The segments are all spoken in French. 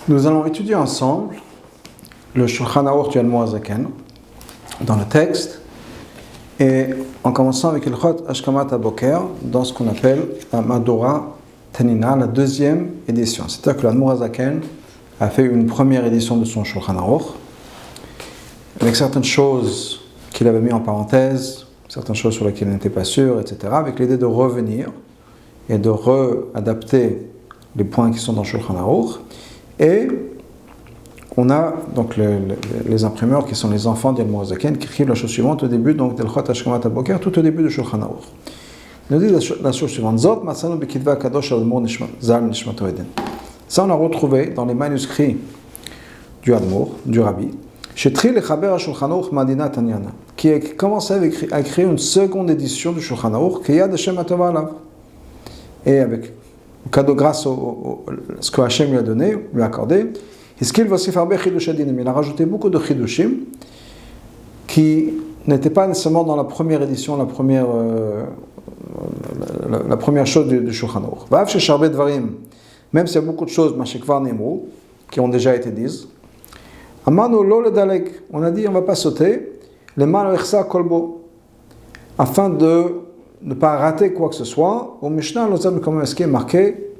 Nous allons étudier ensemble le Shulchan Aruch du Admor HaZaken dans le texte, et en commençant avec Ilchot Ashkamat HaBoker dans ce qu'on appelle la Madora Tanina, la deuxième édition. C'est-à-dire que l'Admor HaZaken a fait une première édition de son Shulchan Aruch avec certaines choses qu'il avait mis en parenthèse, certaines choses sur lesquelles il n'était pas sûr, etc., avec l'idée de revenir et de réadapter les points qui sont dans le Shulchan Aruch. Et on a donc les imprimeurs qui sont les enfants d'Admor HaZaken qui écrivent la chose suivante au début, donc d'Ilchot Ashkamat HaBoker, tout au début du Shulchan Aruch. Il nous dit la chose suivante: Zot matzanu b'kitva kadosh Admor Zal Nishmato Eden. Ça, on a retrouvé dans les manuscrits du Admor, du Rabbi, chez Tri Lechaber Shulchan Aruch Madina Tanyana, qui a commencé à écrire une seconde édition du Shulchan Aruch, qui a de Shem Atova Alav. Et avec cadeau grâce à ce que Hachem lui a donné, lui a accordé, il a rajouté beaucoup de chidushim qui n'étaient pas nécessairement dans la première édition, la première chose du Shulchan Aruch. Même s'il y a beaucoup de choses qui ont déjà été dites, on a dit on ne va pas sauter, afin de ne pas rater quoi que ce soit. Au Mishnah, ce qui est marqué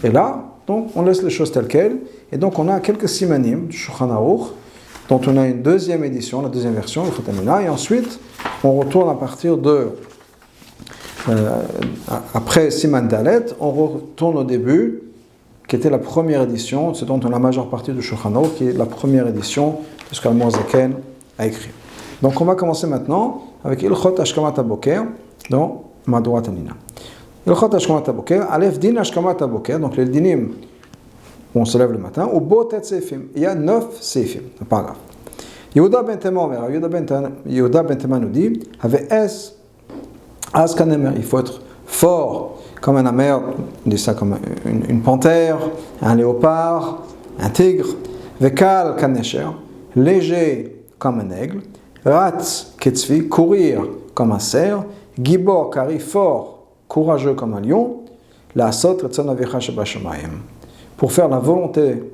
est là, donc on laisse les choses telles quelles. Et donc on a quelques simanim du Shulchan Aruch, dont on a une deuxième édition, la deuxième version, le Khotamina, et ensuite on retourne à partir de après Siman Dalet, on retourne au début, qui était la première édition, c'est dont on a la majeure partie du Shulchan Aruch, qui est la première édition de ce qu'Admor HaZaken a écrit. Donc on va commencer maintenant avec Ilchot Ashkamat HaBoker dans Madora Tanina. Ilchot Ashkamat HaBoker, Aleph Din Ashkamat HaBoker, donc les dinim où on se lève le matin, au Botet Seifim. Il y a 9 Seifim, c'est pas grave. Yehuda ben Tema nous dit, avec S, Askanemer, il faut être fort comme un amer, on dit ça comme une panthère, un léopard, un tigre, Vekal Kanesher, léger comme un aigle, Ratz Ketzvi, courir comme un cerf, Gibor Kari, fort, courageux comme un lion, la Sot Retzon Avicha Sheba Shamayim, pour faire la volonté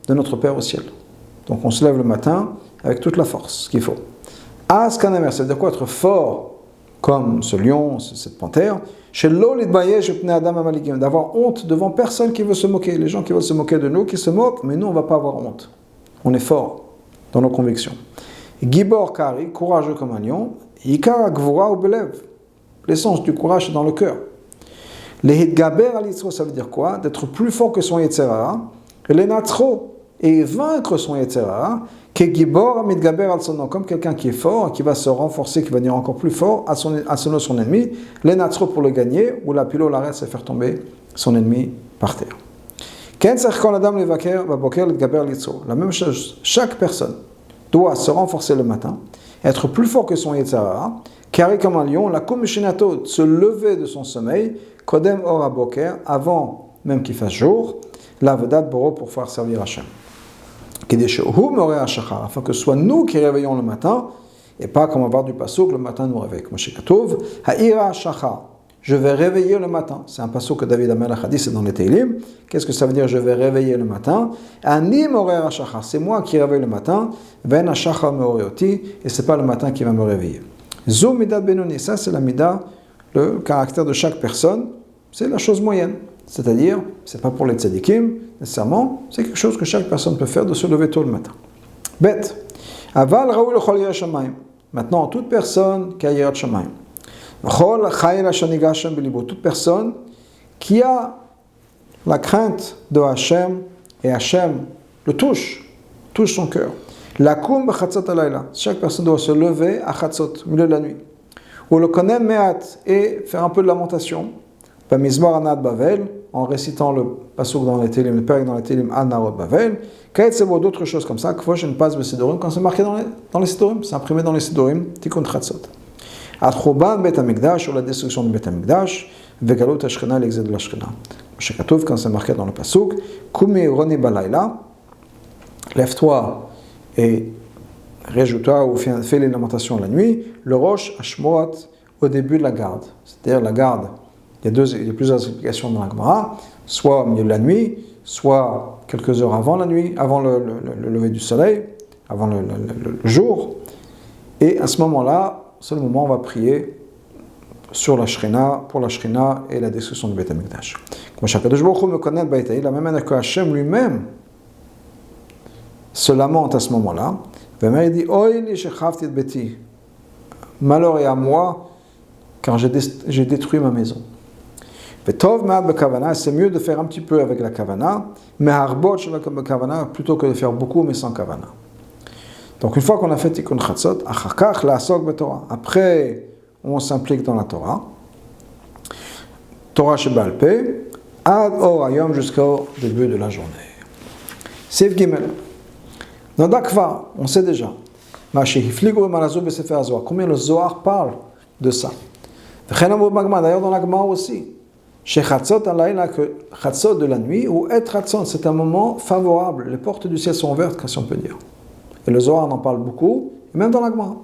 de notre Père au ciel. Donc on se lève le matin avec toute la force qu'il faut. Askanemer, ça veut dire quoi? Être fort comme ce lion, cette panthère. Chez l'olid bayesh pnei adam amaligim, d'avoir honte devant personne qui veut se moquer. Les gens qui veulent se moquer de nous, qui se moquent, mais nous on ne va pas avoir honte. On est fort dans nos convictions. Gibor Kari, courageux comme un lion. Yikar Gvura ou Belev, l'essence du courage est dans le cœur. Les Hitgaber al Yitzro, ça veut dire quoi? D'être plus fort que son Yetzer Hara. Les Natzro, et vaincre son Yetzer Hara. Que Gibor Amidgaber al Sono, comme quelqu'un qui est fort, qui va se renforcer, qui va devenir encore plus fort à son ennemi. Les Natzro pour le gagner, ou la pilo l'arrête, c'est faire tomber son ennemi par terre. La même chose, chaque personne doit se renforcer le matin, être plus fort que son Yetzer Hara, carré comme un lion, la komishinato, se lever de son sommeil, kodem or aboker, avant même qu'il fasse jour, la vedat boro pour faire servir Hachem. Afin que ce soit nous qui réveillons le matin, et pas comme on va voir du passouk, le matin nous réveille. Je vais réveiller le matin. C'est un passouk que David HaMelech a dit, c'est dans les Teilim. Qu'est-ce que ça veut dire, je vais réveiller le matin? C'est moi qui réveille le matin. Et c'est pas le matin qui va me réveiller. Ça c'est la mida, le caractère de chaque personne, c'est la chose moyenne. C'est-à-dire, c'est pas pour les tzadikim, nécessairement, c'est quelque chose que chaque personne peut faire de se lever tôt le matin. Bête. Aval raoul chol yirat shamayim. Maintenant, toute personne qui a yirat shamayim. Chol chayil hashanigashem belibo. Toute personne qui a la crainte de Hachem, et Hachem le touche son cœur. Lakum b'chatzot halayla. Chaque personne doit se lever à chatzot, au milieu de la nuit. Ou le konem me'at, et faire un peu de lamentation. Mizmor Anad Bavel, en récitant le pasuk dans les Télim, le père dans les Télim Anarot Bavel, Kaetsebo, d'autres choses comme ça, Kvosh en passe Besidorim, quand c'est marqué dans les Sidorim, c'est imprimé dans les Sidorim, Tikkun Chatzot. Atchoban Bet Hamikdash, sur la destruction de Bet Hamikdash, Vegalut Hashchina, l'exil de la Shchina. Shekatov, quand c'est marqué dans le pasuk, Kumi Roni Balayla, lève-toi et réjouis-toi ou fais les lamentations la nuit, le Rosh Hashmoat, au début de la garde, c'est-à-dire la garde. Il y a plusieurs explications dans la Gemara, soit au milieu de la nuit, soit quelques heures avant la nuit, avant le lever du soleil, avant le jour. Et à ce moment-là, c'est le moment où on va prier sur la Shrina, pour la Shrina et la destruction du Beit HaMikdash. Comme Shakadosh Baruch Hu me connaît le Beit HaMikdash, la même manière que Hachem lui-même se lamente à ce moment-là. Il dit, Oy li shechavti et beti. Malheur est à moi, car j'ai détruit ma maison. C'est mieux de faire un petit peu avec la kavana, mais harbot kavana plutôt que de faire beaucoup mais sans kavana. Donc une fois qu'on a fait tikkun chatzot, après on s'implique dans la Torah, Torah shebal peh, ad or hayom jusqu'au début de la journée. Sif Gimel. Dans Dakva, on sait déjà. Combien le Zohar parle de ça. D'ailleurs dans la Gemara aussi. Chez Chatzot, que Chatzot de la nuit, ou Et Chatzot, c'est un moment favorable. Les portes du ciel sont ouvertes, si on peut dire. Et le Zohar en parle beaucoup, et même dans la Gemara.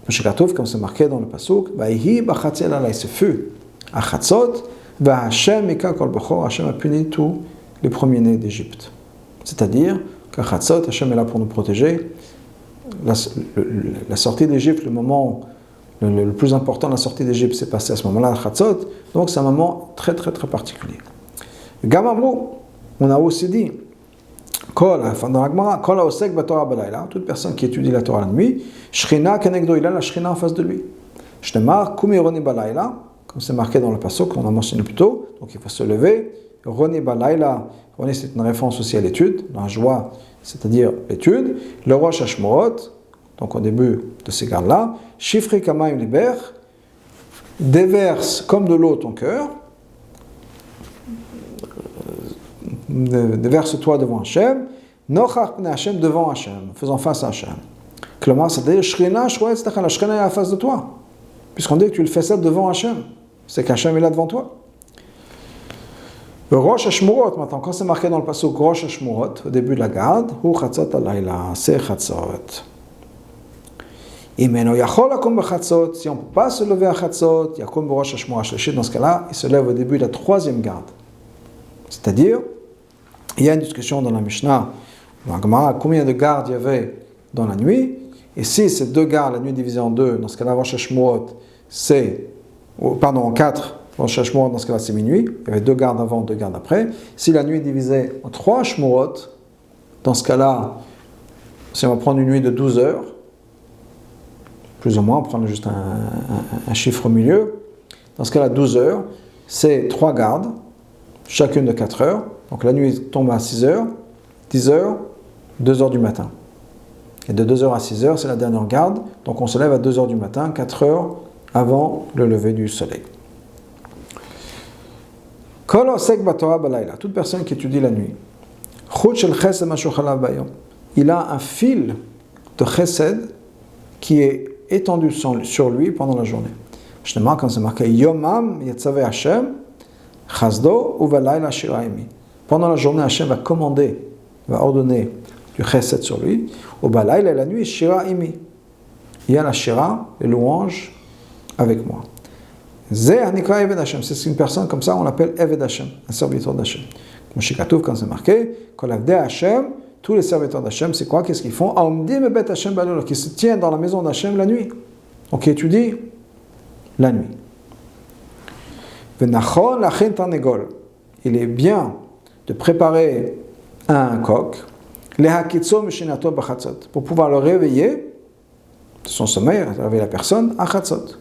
Chez Katouf, comme c'est marqué dans le Pasuk, ce fut à Chatzot, Hashem a puni tous les premiers-nés d'Égypte. C'est-à-dire qu'à Chatzot, Hashem est là pour nous protéger. La sortie d'Égypte, le moment le plus important de la sortie d'Égypte s'est passé à ce moment-là, à Chatzot, donc c'est un moment très très très particulier. Gamamrou, on a aussi dit, dans la Gemara, toute personne qui étudie la Torah la nuit, Shrina kenegdo, il a la Shrina en face de lui. Shnemar kumi roni balayla, comme c'est marqué dans le pasuk qu'on a mentionné plus tôt, donc il faut se lever. Roni balayla, Roni c'est une référence aussi à l'étude, dans la joie, c'est-à-dire l'étude. Le Rosh Hashmorot, donc au début de ces gardes-là, Shifri Kamaim Liber, déverse comme de l'eau ton cœur, déverse-toi devant Hachem, Nochach Pnei Hachem devant Hachem, faisant face à Hachem. Clément, c'est-à-dire Shrina Shroetz Tachal, la Shrina est à la face de toi, puisqu'on dit que tu le fais ça devant Hachem, c'est qu'Hachem est là devant toi. Le Rosh Hashmorot, maintenant, quand c'est marqué dans le passage Rosh Hashmorot, au début de la garde, Hu Chatzot Alayla, c'est Chatzot. Si on ne peut pas se lever à Chatzot, Yakom Rosh Hashmorah Shlishit, dans ce cas-là, il se lève au début de la troisième garde. C'est-à-dire, il y a une discussion dans la Mishnah, dans la Gemara, combien de gardes il y avait dans la nuit, et si ces deux gardes, la nuit divisée en deux, dans ce cas-là, Rosh Hashmorot, en quatre, Rosh Hashmorot, dans ce cas-là, c'est minuit, il y avait deux gardes avant, deux gardes après. Si la nuit est divisée en trois Hashmorot, dans ce cas-là, si on va prendre une nuit de 12 heures, plus ou moins, on prend juste un chiffre au milieu. Dans ce cas-là, 12 heures, c'est 3 gardes, chacune de 4 heures. Donc la nuit tombe à 6 heures, 10 heures, 2 heures du matin. Et de 2 heures à 6 heures, c'est la dernière garde. Donc on se lève à 2 heures du matin, 4 heures avant le lever du soleil. Toute personne qui étudie la nuit, il a un fil de chesed qui est étendu sur lui pendant la journée. Quand c'est marqué Yomam Yetzaveh Hashem Chazdo Uvalayla Shiraimi. Pendant la journée, Hashem va commander, va ordonner du chesed sur lui. Uvalayla, la nuit, Shiraimi. Il y a la Shira, les louanges avec moi. C'est une personne comme ça, on l'appelle Eved Hashem, un serviteur d'Hashem. Comme chez Katouf, quand c'est marqué, Kolavde Hashem, tous les serviteurs d'Hachem, c'est quoi? Qu'est-ce qu'ils font? Qui se tiennent dans la maison d'Hachem la nuit. Donc, qui étudient la nuit. Il est bien de préparer un coq pour pouvoir le réveiller de son sommeil, réveiller la personne à Chatzot.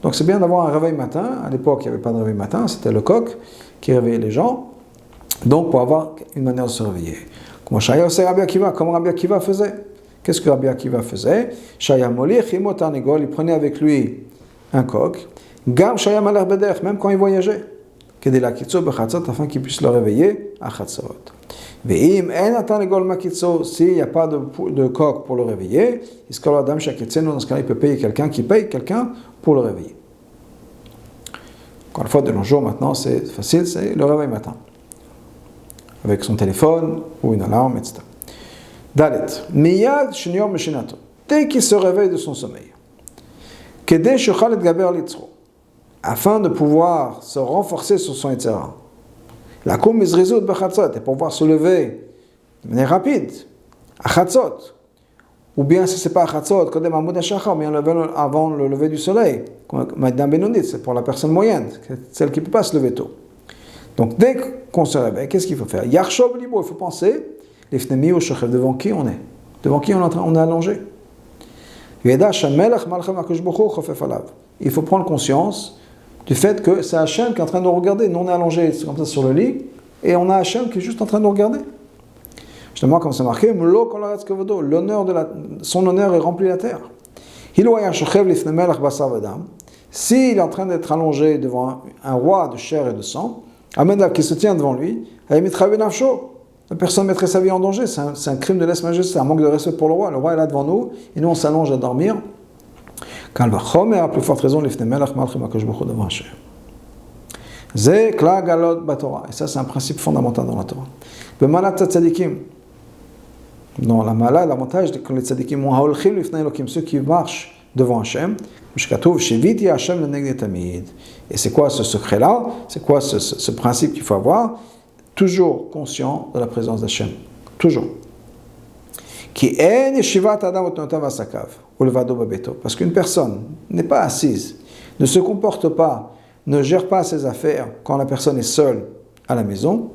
Donc, c'est bien d'avoir un réveil matin. À l'époque, il n'y avait pas de réveil matin, c'était le coq qui réveillait les gens. Donc, pour avoir une manière de se réveiller. Comme Rabbi Akiva faisait. Qu'est-ce que Rabbi Akiva faisait? Il prenait avec lui un coq, même quand il voyageait, afin qu'il puisse le réveiller à Chatzot. S'il n'y a pas de coq pour le réveiller, dans ce cas-là, il peut payer quelqu'un qui paye quelqu'un pour le réveiller. Encore une fois, de nos jours, maintenant, c'est facile, c'est le réveil matin. Avec son téléphone ou une alarme, etc. Dalet. Miyad shenior meshinato. Dès qu'il se réveille de son sommeil. Kedei shechal et gaber litzro. Afin de pouvoir se renforcer sur son etzera. La koum izrizut bechatzot, et pour pouvoir se lever de manière rapide, à chatzot. Ou bien si ce n'est pas à chatzot, kodem amud hashachar, bien avant le lever du soleil. Madame Benonit, c'est pour la personne moyenne, celle qui ne peut pas se lever tôt. Donc dès qu'on se réveille, qu'est-ce qu'il faut faire? Yarshov libo, il faut penser, l'ifnemi ou shochev, devant qui on est? Devant qui on est allongé? Il faut prendre conscience du fait que c'est Hachem qui est en train de nous regarder. Nous, on est allongé comme ça sur le lit, et on a Hachem qui est juste en train de nous regarder. Justement, comme c'est marqué, son honneur est rempli la terre. S'il est en train d'être allongé devant un roi de chair et de sang, qui se tient devant lui, la personne mettrait sa vie en danger. C'est un crime de lèse-majesté, c'est un manque de respect pour le roi. Le roi est là devant nous, et nous on s'allonge à dormir. À plus forte raison, devant Hachem. Et ça, c'est un principe fondamental dans la Torah. Dans la mala, l'avantage que les tzadikim ont, ceux qui marchent devant Hachem, et c'est quoi ce secret-là? C'est quoi ce principe qu'il faut avoir? Toujours conscient de la présence d'Hachem. Toujours. Parce qu'une personne n'est pas assise, ne se comporte pas, ne gère pas ses affaires quand la personne est seule à la maison,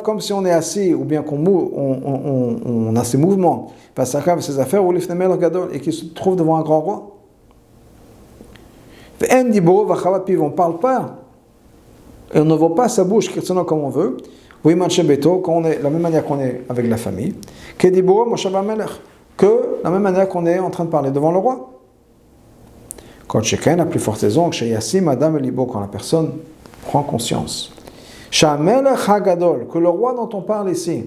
comme si on est assis, ou bien qu'on a ses mouvements, ses affaires, et qu'il se trouve devant un grand roi. On ne parle pas, et on ne voit pas sa bouche comme on veut, quand on est, la même manière qu'on est avec la famille, que la même manière qu'on est en train de parler devant le roi. Quand chacun a plus forte raison, quand la personne prend conscience. Que le roi dont on parle ici,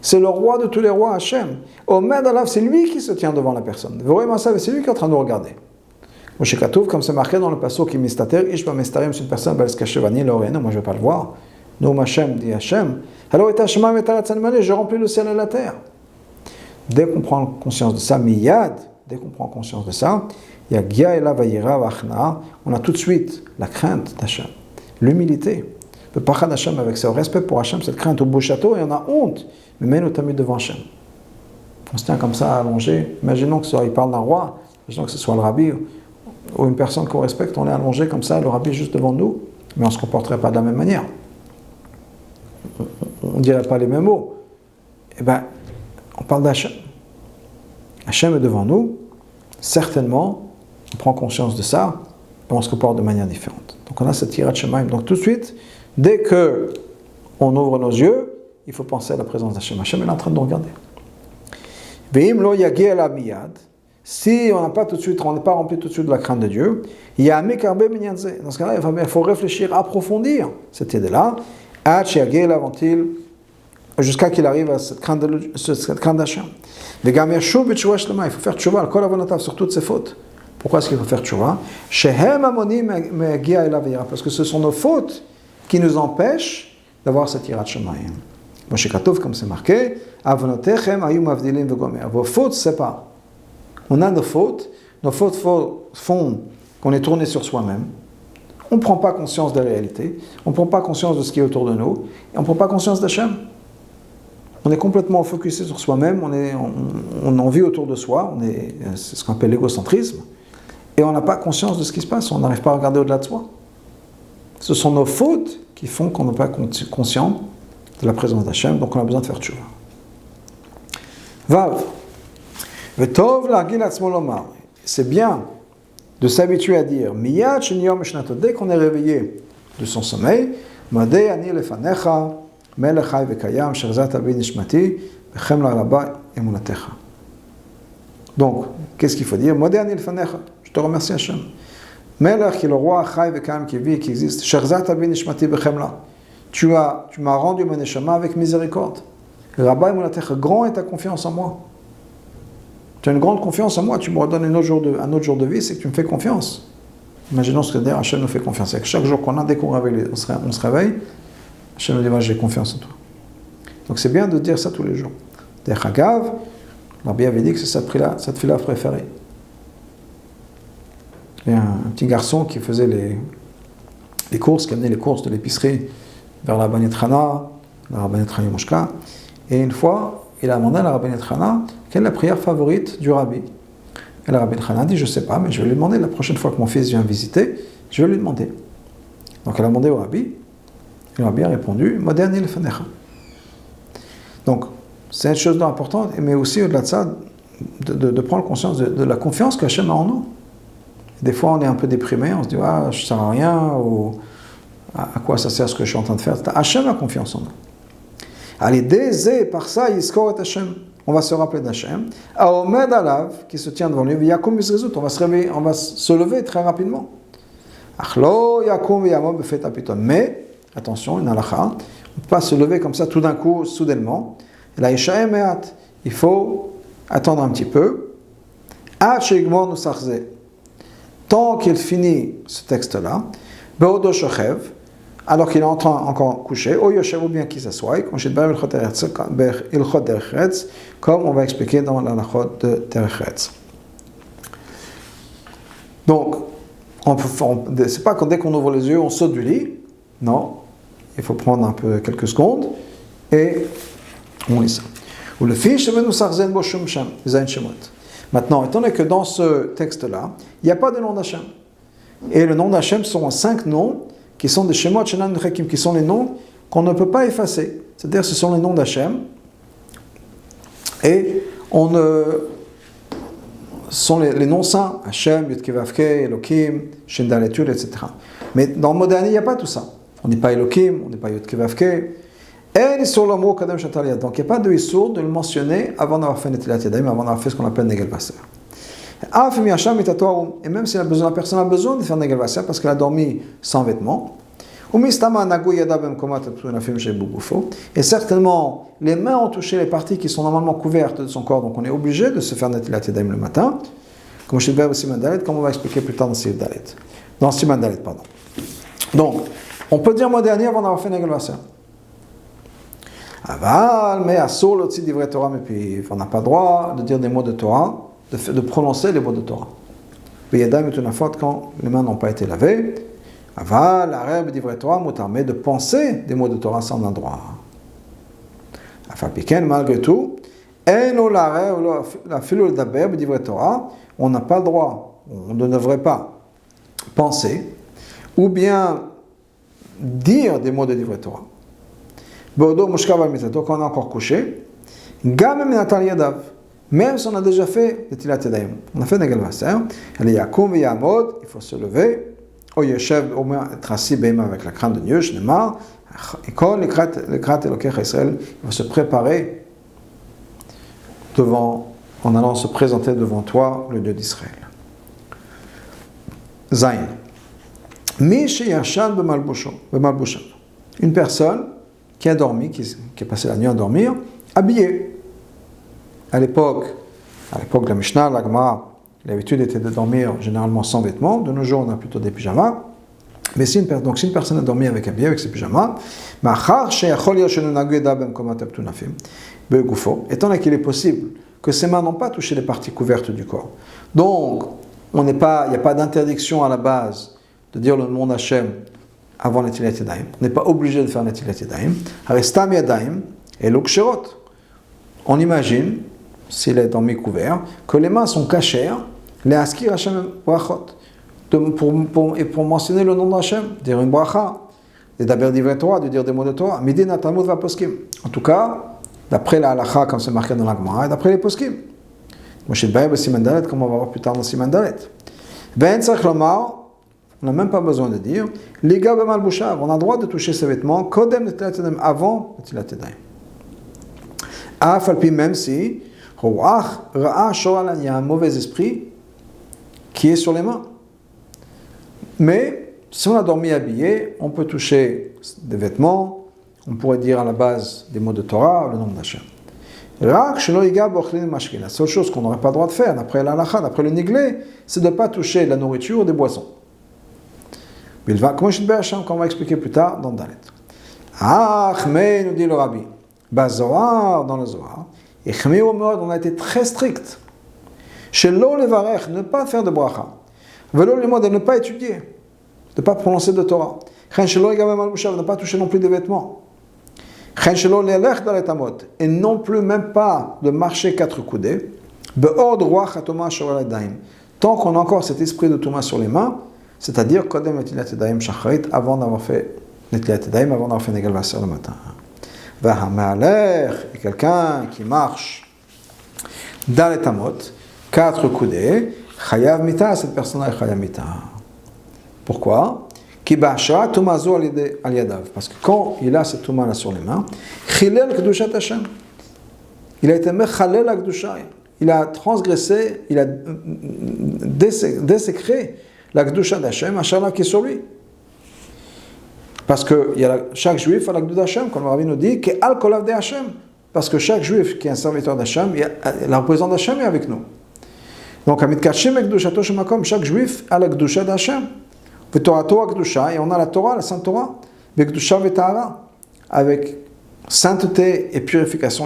c'est le roi de tous les rois, Hachem. C'est lui qui se tient devant la personne. C'est lui qui est en train de nous regarder. Comme c'est marqué dans le passage qui mistater, c'est une personne va se cacher, moi je ne vais pas le voir. Nous, Hachem dit Hachem. Alors, je remplis le ciel et la terre. Dès qu'on prend conscience de ça, dès qu'on prend conscience de ça, il y a Gia et la Vayira Vachna, on a tout de suite la crainte d'Hachem, l'humilité, le pachad d'Hachem avec ce respect pour Hachem, cette crainte au beau château, et on a honte, mais mène au devant Hachem. On se tient comme ça allongé, imaginons qu'il parle d'un roi, imaginons que ce soit le rabbi, ou une personne qu'on respecte, on est allongé comme ça, le rabbi est juste devant nous, mais on ne se comporterait pas de la même manière. On ne dirait pas les mêmes mots. Eh bien, on parle d'Hachem. Hachem est devant nous, certainement, on prend conscience de ça, et on se comporte de manière différente. Donc on a cette hirat shemaim. Donc tout de suite, dès que on ouvre nos yeux, il faut penser à la présence d'Hachem. Hachem est en train de nous regarder. Ve'im lo yagi ala miyad. Si on n'a pas tout de suite, on n'est pas rempli tout de suite de la crainte de Dieu, il y a mekarbe minyanze. Dans ce cas-là, il faut réfléchir, approfondir cette idée-là, jusqu'à qu'il arrive à cette crainte d'Hachem. Il faut faire tchouva sur toutes ses fautes. Pourquoi est-ce qu'il faut faire tchouva? Parce que ce sont nos fautes qui nous empêchent d'avoir cette hirat shamayim. Comme c'est marqué, vos fautes séparent. On a nos fautes font qu'on est tourné sur soi-même. On ne prend pas conscience de la réalité, on ne prend pas conscience de ce qui est autour de nous, et on ne prend pas conscience d'Hachem. On est complètement focusé sur soi-même, on en vit autour de soi, c'est ce qu'on appelle l'égocentrisme, et on n'a pas conscience de ce qui se passe, on n'arrive pas à regarder au-delà de soi. Ce sont nos fautes qui font qu'on n'est pas conscient de la présence d'Hachem, donc on a besoin de faire tchouva. Vav. C'est bien de s'habituer à dire dès qu'on est réveillé de son sommeil, donc qu'est-ce qu'il faut dire? Je te remercie Hachem. Melech qui est le roi Chai Vekayam qui vit, qui existe. Tu m'as rendu mon neshama avec miséricorde. Grand est ta confiance en moi. Tu as une grande confiance en moi, tu me redonnes un autre jour de vie, c'est que tu me fais confiance. Imaginons ce que d'ailleurs Hachem nous fait confiance. C'est que chaque jour qu'on a, dès qu'on se réveille, Hachem nous dit, j'ai confiance en toi. Donc c'est bien de dire ça tous les jours. D'ailleurs, Hagav, Rabbi avait dit que c'est cette fila préférée. Il y a un petit garçon qui faisait les courses, qui amenaient les courses de l'épicerie vers la Rabbanit Chana, la Rabbanit Chana Moshka. Et une fois, il a demandé à la Rabbanit Chana quelle est la prière favorite du Rabbi. Et la Rabbanit Chana a dit, je ne sais pas, mais je vais lui demander la prochaine fois que mon fils vient visiter, je vais lui demander. Donc elle a demandé au Rabbi, et le Rabbi a répondu, Moderni lefanecha. Donc, c'est une chose importante, mais aussi au-delà de ça, de prendre conscience de la confiance qu'Hachem a en nous. Des fois, on est un peu déprimé, on se dit, ah, je ne sers à rien, ou à quoi ça sert ce que je suis en train de faire. Hachem a confiance en nous. Allez, dès par ça, Yiskor et Hachem. On va se rappeler d'Hachem. Aomed alav, qui se tient devant lui, Yakum Yisrezout, on va se lever très rapidement. Achlo Yakum Yamom Befet Apiton. Mais, attention, une halakha, on ne peut pas se lever comme ça tout d'un coup, soudainement. La Ishaem Mehat, il faut attendre un petit peu. Achegmor Nusachze. Tant qu'il finit ce texte-là, Beodo Shochev, alors qu'il est en train encore couché, ou Yoshev ou bien qu'il s'assoie, comme on va expliquer dans la halachot de Terechetz. Donc, c'est pas que dès qu'on ouvre les yeux, on saute du lit. Non, il faut prendre un peu quelques secondes et on lit ça. Ou le fiche nous sarzen bo shum shem, zayin shemot. Maintenant, étant donné que dans ce texte-là, il n'y a pas de nom d'Hachem. Et le nom d'Hachem sont 5 noms qui sont des shemot shenan nechekim, qui sont les noms qu'on ne peut pas effacer. C'est-à-dire ce sont les noms d'Hachem. Et on sont les noms saints, Hachem, Yud-Kevavke, Elohim, Shin Dalet Yud, etc. Mais dans le Modani, il n'y a pas tout ça. On n'est pas Elohim, on n'est pas Yud-Kevavke. Et l'Issour l'amour Kadam Shatal Yad. Donc il n'y a pas de Issour de le mentionner avant d'avoir fait Netilat Yadayim, avant d'avoir fait ce qu'on appelle Negel Vaser. Et même si la personne a besoin de faire Negel Vaser parce qu'elle a dormi sans vêtements, et certainement les mains ont touché les parties qui sont normalement couvertes de son corps, donc on est obligé de se faire Netilat Yadayim le matin, comme on va expliquer plus tard dans Siman Dalet. Donc, on peut dire moi dernier avant d'avoir fait Negel Vaser. Aval, mais assour l'otzi divrei Torah, mais puis on n'a pas le droit de dire des mots de Torah, de prononcer les mots de Torah. Yadayim est une faute quand les mains n'ont pas été lavées. Aval, l'areb divrei Torah, mutar, mais de penser des mots de Torah, ça on a le droit. Afapiken, malgré tout, eno l'areb, la filul daber divrei Torah, on n'a pas le droit, on ne devrait pas penser, ou bien dire des mots de divrei Torah. Bodo Mushkav al-Mitato, quand on est encore couché, Gamem Natal Yadav, même si on a déjà fait le Tilat Yadayim, on a fait Negel Vaser, il y a Yakum et Yamod, il faut se lever, ou Yeshev, au moins être assis Beima avec la crâne de Dieu, Shnemar, et quand le Krat Elokecha Israël, il va se préparer devant, en allant se présenter devant toi, le Dieu d'Israël. Zayin. Mishi Yashan Bemalbushan. Une personne qui a dormi, qui a passé la nuit à dormir, habillé. À l'époque de la Mishnah, la Gemara, l'habitude était de dormir généralement sans vêtements. De nos jours, on a plutôt des pyjamas. Mais si une personne a dormi habillé avec ses pyjamas, étant donné qu'il est possible que ses mains n'ont pas touché les parties couvertes du corps. Donc, il n'y a pas d'interdiction à la base de dire le nom d'Hachem avant Netilat Yadayim. On n'est pas obligé de faire Netilat Yadayim. Arestam Yadayim et l'Ukshirot. On imagine, s'il est dormi couvert, que les mains sont cachères, les Askir Hashem Brachot, pour mentionner le nom d'Hachem, dire une bracha, et d'abord divrei Torah, de dire des mots de Torah. Midin Talmud va poskim. En tout cas, d'après la halakha, comme c'est marqué dans la Gemara, et d'après les poskim. Moshe Baïb et Siman Dalet, comme on va voir plus tard dans Siman Dalet. Ben Tzach Lomar, on n'a même pas besoin de dire, les gars mal bouchav, on a le droit de toucher ses vêtements, kodem netilat yadayim, avant netilat yadayim. Afalpi, même si, roach ra'a shoralan, il y a un mauvais esprit qui est sur les mains. Mais, si on a dormi habillé, on peut toucher des vêtements, on pourrait dire à la base des mots de Torah, le nom d'Hachem. La seule chose qu'on n'aurait pas le droit de faire, d'après la halakha, d'après le niglé, c'est de ne pas toucher la nourriture ou des boissons. Comme on va expliquer plus tard dans Dalet. Mais nous dit le Rabbi, dans le Zohar, on a été très strict. Chez l'eau le varech, ne pas faire de bracha. Velo le mot de ne pas étudier, de ne pas prononcer de Torah. Ne pas toucher non plus des vêtements. Et non plus même pas de marcher 4 coudées. Tant qu'on a encore cet esprit de Touma sur les mains, c'est-à-dire avant d'avoir fait Netilat Yadayim, avant d'avoir fait Negal Vaser le matin. Et quelqu'un qui marche dans les tamot, 4 coudées, chayav mita, cette personne-là est chayav mita. Pourquoi? Parce que quand il a cette touma là sur les mains, il a été mechalel akdusha, il a transgressé, il a désécré la kdusha d'Hashem, Hachem qui est sur lui. Parce que chaque juif a la kdusha d'Hashem, comme le Rabbi nous dit, qui est al kolav de Hachem. Parce que chaque juif qui est un serviteur d'Hachem, la représentante d'Hachem est avec nous. Donc, chaque juif a la kdusha d'Hachem. Et on a la Torah, la Sainte Torah, avec sainteté et purification.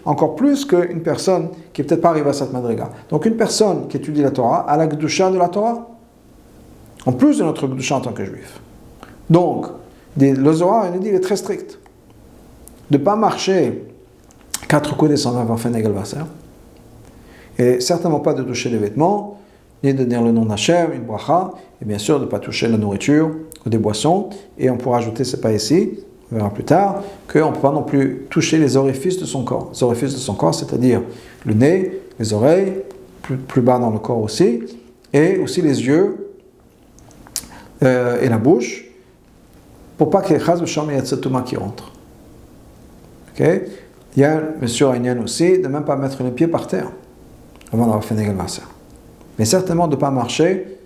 Encore plus qu'une personne qui n'est peut-être pas arrivée à cette madriga. Donc une personne qui étudie la Torah a la Kedusha de la Torah, en plus de notre Kedusha en tant que juif. Donc, le Zohar, il est très strict. De ne pas marcher 4 coudées sans avoir fait Negal Vaser, et certainement pas de toucher les vêtements, ni de dire le nom d'Hachem, une bracha, et bien sûr de ne pas toucher la nourriture ou des boissons. Et on pourra ajouter, c'est pas ici, on verra plus tard, qu'on ne peut pas non plus toucher les orifices de son corps. Les orifices de son corps, c'est-à-dire le nez, les oreilles, plus bas dans le corps aussi, et aussi les yeux et la bouche, pour pas qu'il y ait chaz v'sham yatsetuma qui rentre. Okay? Il y a bien sûr un lien aussi de même pas mettre les pieds par terre avant d'avoir fait Negal Vaser. Mais certainement de ne pas marcher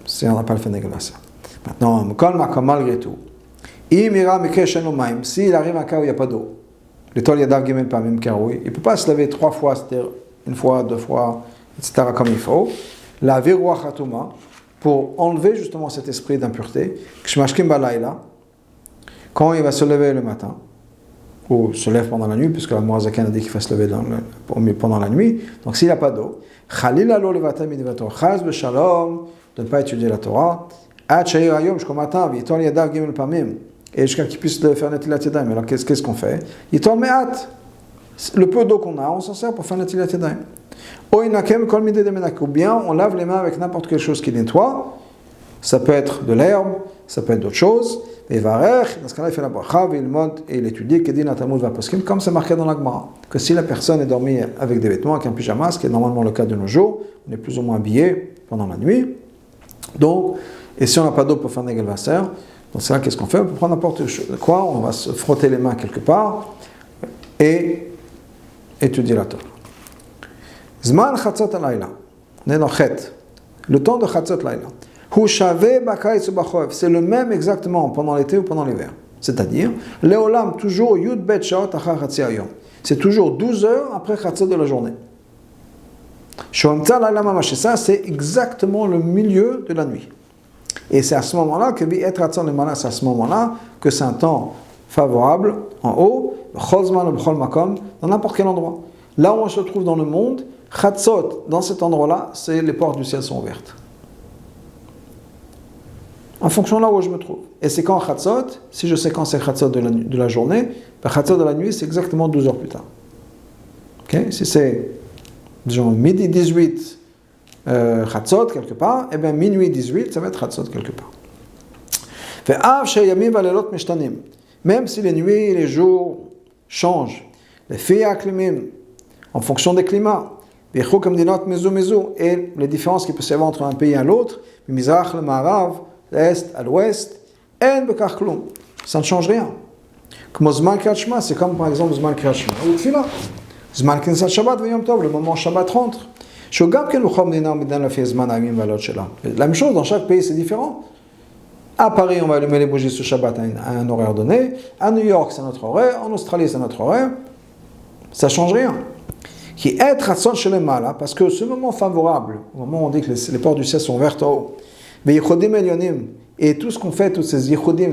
si on n'a pas le fait Negal Vaser. Maintenant, malgré tout, s'il arrive à un cas où il n'y a pas d'eau, il ne peut pas se laver 3 fois, c'est-à-dire 1 fois, 2 fois, etc. comme il faut. La veruach hatuma, pour enlever justement cet esprit d'impureté, quand il va se lever le matin, ou se lève pendant la nuit, puisque la Moazaken a dit qu'il va se lever pendant la nuit. Donc s'il n'y a pas d'eau, Khalil alo levatam midvato, chaz b'shalom, de ne pas étudier la Torah, ad shayir hayom jusqu'au matin, v'yitol yadav gimel pamim, et jusqu'à qu'il puisse le faire netilat yadayim. Alors qu'est-ce qu'on fait? Yitol me'at, le peu d'eau qu'on a, on s'en sert pour faire netilat yadayim. O inakem kol mideh de menak, ou bien on lave les mains avec n'importe quelle chose qui nettoie. Ça peut être de l'herbe, ça peut être d'autres choses. Et Varech, dans ce cas-là, il fait la bracha, et il étudie, comme c'est marqué dans la Gemara, que si la personne est dormie avec des vêtements, avec un pyjama, ce qui est normalement le cas de nos jours, on est plus ou moins habillé pendant la nuit. Donc, et si on n'a pas d'eau pour faire Negal Vaser, dans ce cas-là, qu'est-ce qu'on fait? On peut prendre n'importe quoi, on va se frotter les mains quelque part et étudier la Torah. Zman Chatzot Alayla, on est dans Chet, le temps de Chatzot Alayla. C'est le même exactement pendant l'été ou pendant l'hiver. C'est-à-dire, Léolam, toujours Yud Bet Shaot Achar Chatzi Hayom. C'est toujours 12 heures après Chatzot de la journée. Shoamtza Laila Mamash, ça c'est exactement le milieu de la nuit. Et c'est à ce moment-là que c'est à ce moment-là que c'est un temps favorable en haut, dans n'importe quel endroit. Là où on se trouve dans le monde, Chatzot, dans cet endroit-là, c'est les portes du ciel sont ouvertes. En fonction de là où je me trouve. Et c'est quand Chatzot, si je sais quand c'est Chatzot de la journée, ben Chatzot de la nuit, c'est exactement 12 heures plus tard. Okay? Si c'est, disons, midi 18 Chatzot quelque part, et bien minuit 18, ça va être Chatzot quelque part. Même si les nuits et les jours changent, les filles acclimim, en fonction des climats, et les différences qu'il peut y avoir entre un pays et l'autre, le Mizrach, le Ma'arav, l'Est à l'Ouest, ça ne change rien. Comme Zman Kriyat Shema, c'est comme par exemple Zman Kriyat Shema ou Tfila. Zman Knesset Shabbat V'Yom Tov, le moment Shabbat rentre. La même chose, dans chaque pays c'est différent. À Paris, on va allumer les bougies sur Shabbat à un horaire donné. À New York, c'est notre horaire. En Australie, c'est notre horaire. Ça ne change rien. Qui est Ratson Shelema, parce que ce moment favorable, au moment où on dit que les portes du ciel sont ouvertes en haut, et tout ce qu'on fait, toutes ces yichudim,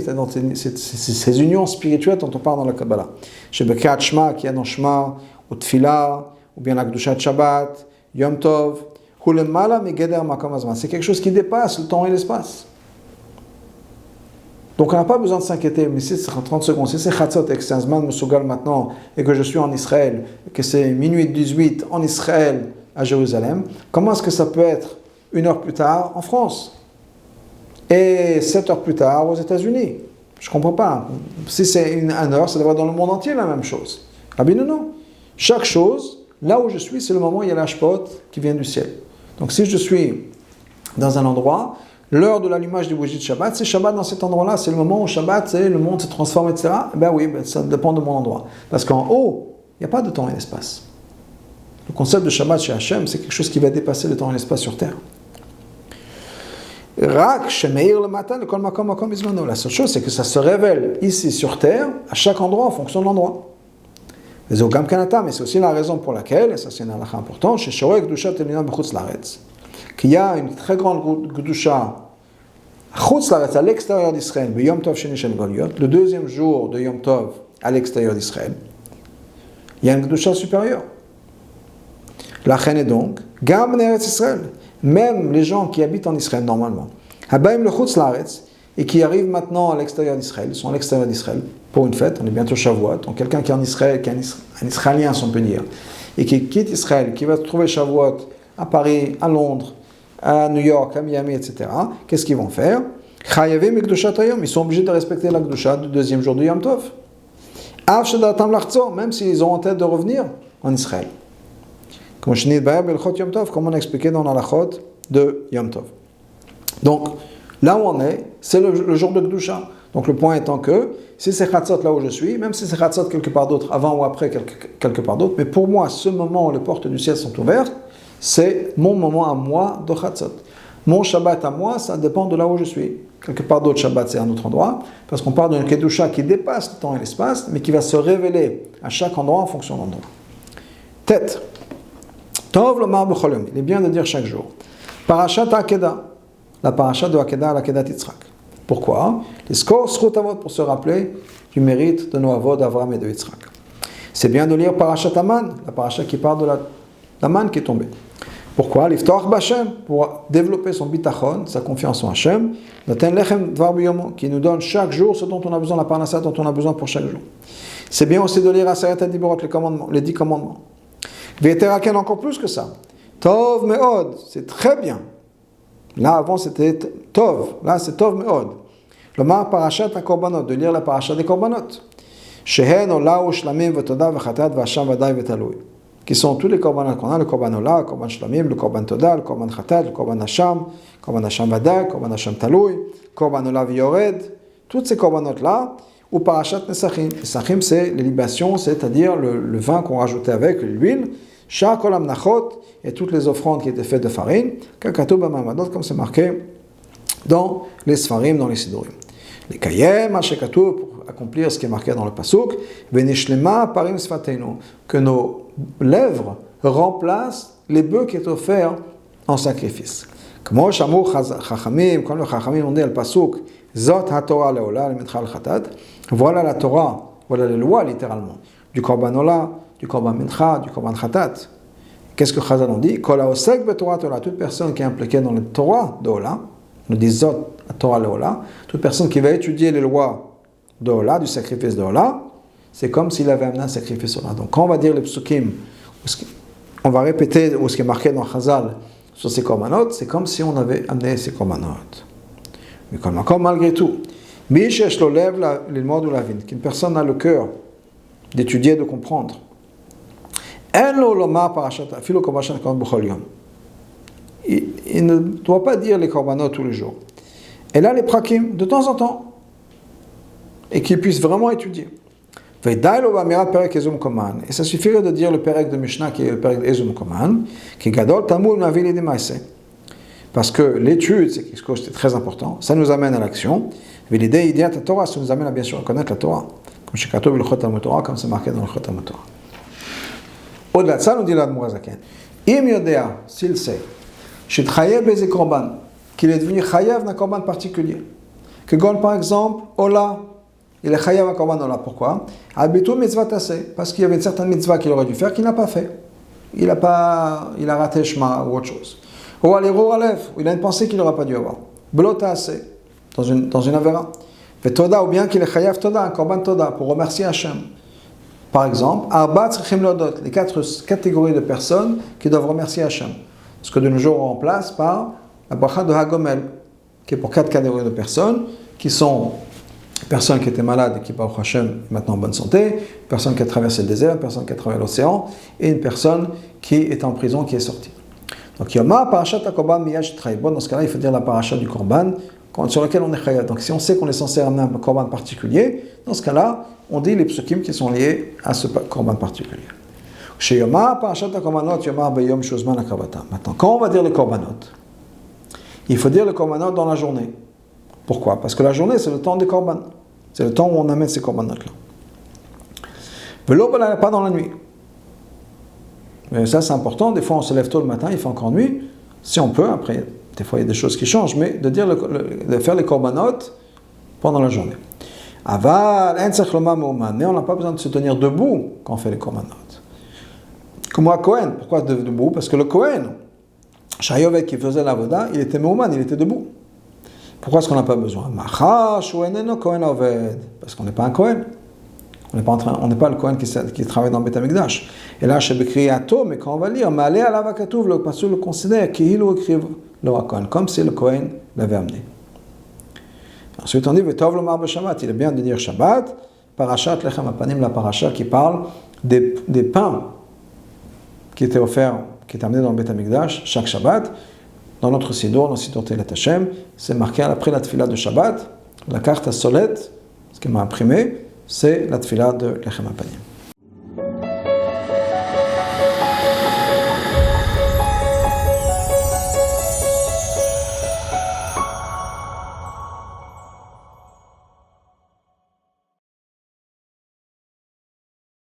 ces unions spirituelles dont on parle dans la Kabbalah. Chez Bekat Shema, qui est dans Shema, ou Tfila, ou bien la Kedushat Shabbat, Yom Tov, c'est quelque chose qui dépasse le temps et l'espace. Donc on n'a pas besoin de s'inquiéter, mais si c'est en 30 secondes, si c'est Chatzot et que c'est un Zman Mesougal maintenant, et que je suis en Israël, et que c'est minuit 18 en Israël, à Jérusalem, comment est-ce que ça peut être 1 heure plus tard en France et 7 heures plus tard aux États-Unis? Je ne comprends pas. Si c'est 1 heure, ça devrait être dans le monde entier la même chose. Ah bien non. Chaque chose, là où je suis, c'est le moment où il y a l'ashpot qui vient du ciel. Donc si je suis dans un endroit, l'heure de l'allumage du bougie de Shabbat, c'est Shabbat dans cet endroit-là, c'est le moment où Shabbat, le monde se transforme, etc. Ben oui, ça dépend de mon endroit. Parce qu'en haut, il n'y a pas de temps et d'espace. Le concept de Shabbat chez Hachem, c'est quelque chose qui va dépasser le temps et l'espace sur terre. La seule chose, c'est que ça se révèle ici sur terre, à chaque endroit, en fonction de l'endroit. Mais c'est aussi la raison pour laquelle, et ça c'est une halakha importante, qu'il y a une très grande Gdusha à l'extérieur d'Israël, le deuxième jour de Yom Tov à l'extérieur d'Israël, il y a une Gdusha supérieure. La chaîne est donc, même les gens qui habitent en Israël normalement, et qui arrivent maintenant à l'extérieur d'Israël, ils sont à l'extérieur d'Israël pour une fête, on est bientôt Shavuot, donc quelqu'un qui est en Israël, qui est un Israélien si on peut dire, et qui quitte Israël, qui va trouver Shavuot à Paris, à Londres, à New York, à Miami, etc., qu'est-ce qu'ils vont faire? Ils sont obligés de respecter la Gdusha du deuxième jour de Yom Tov. Même s'ils ont en tête de revenir en Israël. Comme on a expliqué dans l'halachot de Yom Tov. Donc, là où on est, c'est le jour de Gdusha. Donc le point étant que, si c'est Chatzot là où je suis, même si c'est Chatzot quelque part d'autre, avant ou après quelque part d'autre, mais pour moi, ce moment où les portes du ciel sont ouvertes, c'est mon moment à moi de Chatzot. Mon Shabbat à moi, ça dépend de là où je suis. Quelque part d'autre, Shabbat, c'est un autre endroit, parce qu'on parle d'une Kedusha qui dépasse le temps et l'espace, mais qui va se révéler à chaque endroit en fonction de l'endroit. Tête. Tov lomar b'chol yom. Il est bien de dire chaque jour. Parashat Akeda. La parashat de Akeda à l'Akedat Yitzhak. Pourquoi? Les scores Srut-Avot pour se rappeler du mérite de nos avot d'Avram et de Yitzhak. C'est bien de lire Parashat Aman, la parashat qui parle de la manne qui est tombée. Pourquoi? L'Iftoach B'Hashem, pour développer son bitachon, sa confiance en Hashem, Noten Lechem Dvar B'Yomo, qui nous donne chaque jour ce dont on a besoin, la parnassa dont on a besoin pour chaque jour. C'est bien aussi de lire Aseret HaDiborot, les 10 commandements. V'yeteraken, encore plus que ça. Tov Me'od, c'est très bien. Là, avant, c'était Tov. Là, c'est Tov Me'od. Lomar Parashat HaKorbanot, de lire la parashat des Korbanot. Shehen Olau Shlamim V'Toda V'Chatat V'Hasham V'Dai V'Talui. Qui sont tous les korbanot qu'on a, le korban ola, le korban shlamim, le korban toda, le korban chatat, le korban hasham vada, le korban hasham taloui, le korban ola v'yored, toutes ces korbanot-là, ou parashat nesachim. Nesachim, c'est les libations, c'est-à-dire le vin qu'on rajoutait avec, l'huile, shah kolam nachot, et toutes les offrandes qui étaient faites de farine, kakatou b'mamadot, comme c'est marqué dans les sfarim, dans les sidurim. Les kayem, hashekatou, pour accomplir ce qui est marqué dans le pasuk, venishlema parim sfateinu, que nos lèvres remplacent les bœufs qui est offert en sacrifice. Comme le Chachamim ont dit al pasuk, zot haTorah leola lemitcha al-chatat. Voilà la Torah, voilà les lois littéralement du korban ola, du korban mincha, du korban chatat. Qu'est-ce que Chazal ont dit? Kol haosek beTorah Torah, toute personne qui est impliquée dans le Torah de ola, nous dit zot haTorah leola, toute personne qui va étudier les lois de ola, du sacrifice de ola, c'est comme s'il avait amené un sacrifice ola. Donc quand on va dire les psukim, on va répéter ce qui est marqué dans Chazal sur ces korbanot, c'est comme si on avait amené ces korbanot. Mais comme encore malgré tout, qu'une personne a le cœur d'étudier, de comprendre. Il ne doit pas dire les korbanot tous les jours. Et là les prakim, de temps en temps, et qu'il puisse vraiment étudier. Et ça suffirait de dire le perek de Mishnah qui est le perek d'Ezum Koman, qui est Gadol Tamul Navili de Maïse. Parce que l'étude, c'est quelque chose de très important, ça nous amène à l'action. Et l'idée idéale de la Torah, ça nous amène à bien sûr à connaître la Torah. Comme chez Kato, comme c'est marqué dans le Chotam Torah. Au-delà de ça, nous dit l'Admor Zaken. Im Yodea, s'il sait, Shitchayev Beze Korban, qu'il est devenu Chayev d'un Korban particulier. Que Gon, par exemple, Ola, il est chayav à korban ola. Pourquoi? Albitu mitzvah tassé, parce qu'il y avait une certaine mitzvah qu'il aurait dû faire qu'il n'a pas fait. Il a raté shema ou autre chose. Ou alero alef, il a une pensée qu'il n'aurait pas dû avoir. Blo tassé, dans une avera. Toda, ou bien qu'il est chayav toda, un korban toda, pour remercier Hachem. Par exemple, arba tzrichim lodot, les 4 catégories de personnes qui doivent remercier Hachem. Ce que de nos jours on remplace par la bracha de Hagomel, qui est pour 4 catégories de personnes, qui sont personnes qui étaient malades et qui, par Hachem, maintenant en bonne santé, personne qui a traversé le désert, personne qui a traversé l'océan, et une personne qui est en prison, qui est sortie. Donc, Yoma, parashat ha-korban miyash traibon, dans ce cas-là, il faut dire la parashat du korban, sur laquelle on est chayav. Donc, si on sait qu'on est censé ramener un korban particulier, dans ce cas-là, on dit les psukim qui sont liés à ce korban particulier. Chez Yoma, parashat ha-korbanot, Yoma beyom shuzman ha-kavata. Maintenant, quand on va dire les korbanot, il faut dire le korbanot dans la journée. Pourquoi? Parce que la journée, c'est le temps des korban. C'est le temps où on amène ces korbanot-là. Velo pas dans la nuit. Mais ça, c'est important. Des fois, on se lève tôt le matin, il fait encore nuit. Si on peut, après, des fois, il y a des choses qui changent, mais de faire les korbanot pendant la journée. Aval, mais on n'a pas besoin de se tenir debout quand on fait les korbanot. Comme à Kohen. Pourquoi debout? Parce que le Kohen, Shayovet qui faisait l'avoda, il était mouman, il était debout. Pourquoi est-ce qu'on n'a pas besoin? Parce qu'on n'est pas un Kohen. On n'est pas le Kohen qui travaille dans le Beth Amikdash. Et là, chez Bekriyato, mais quand on va lire, Malé ala vakatouv, le pasteur le considère qu'il ou écrive le Kohen, comme si le Kohen l'avait amené. Ensuite, on dit Vetov le marbe Shabbat. Il est bien de dire Shabbat, Parashat Lechem Apanim, la paracha qui parle des pains qui étaient offerts, qui étaient amenés dans le Beth Amikdash chaque Shabbat. Dans notre Siddur, dans le Siddur Tehilat Hashem, c'est marqué après la tefila de Shabbat, la carte à Solet, ce qui m'a imprimé, c'est la tefila de Lechem Apanim.